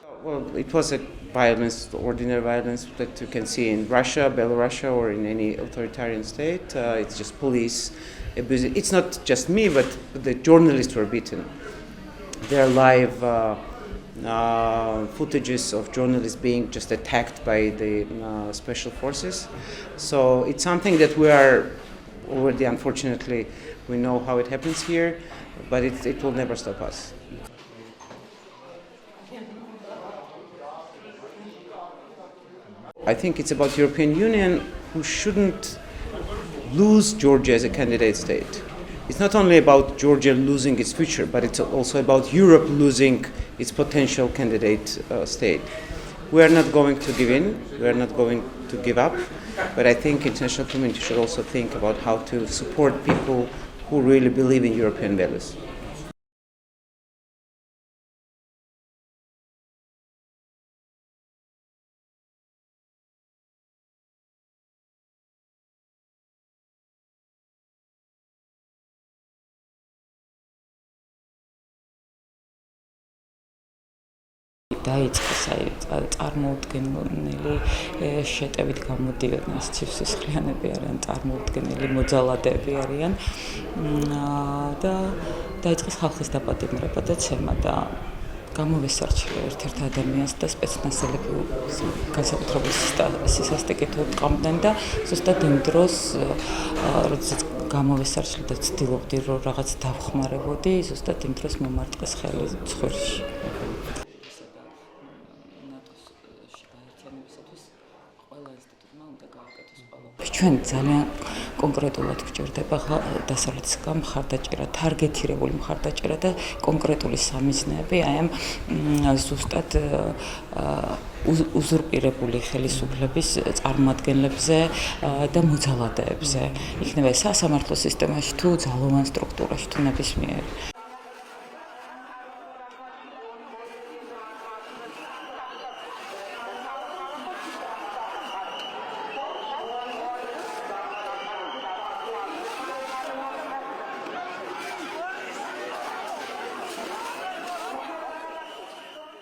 Well, it was a violence, ordinary violence that you can see in Russia, Belarus, or in any authoritarian state. It's just police abusing. It's not just me, but the journalists were beaten. There are live footages of journalists being just attacked by the special forces. So it's something that we are already, unfortunately, we know how it happens here, but it will never stop us. I think it's about European Union who shouldn't lose Georgia as a candidate state. It's not only about Georgia losing its future, but it's also about Europe losing its potential candidate state. We are not going to give in, we are not going to give up, but I think international community should also think about how to support people who really believe in European values. დაიწყეს წარმოუდგენელი შეტევით გამოდიოდნენ ცივსისხლიანები არიან, წარმოუდგენელი მოძალადეები არიან და დაიწყეს ხალხის დაპატიმრება და ცემა და გამოვესარჩიე ერთ-ერთ ადამიანს და სპეცნაზელები განსაკუთრებული სისასტიკით უტყამდნენ და ზუსტად იმ დროს როდესაც გამოვესარჩილე და ცდილობდი რომ რაღაც დავხმარებოდი, ზუსტად იმ დროს მომარტყეს ხელი ცხვირში. ჩვენ ძალიან კონკრეტულად გვჭირდება დასავლეთისგან მხარდაჭერა, თარგეტირებული მხარდაჭერა და კონკრეტული სამიზნეები აი ამ ზუსტად უზურპირებული ხელისუფლების წარმომადგენლებზე და მოძალადეებზე. იქნება სასამართლო სისტემაში თუ ძალოვან სტრუქტურაში თუ ნებისმიერ.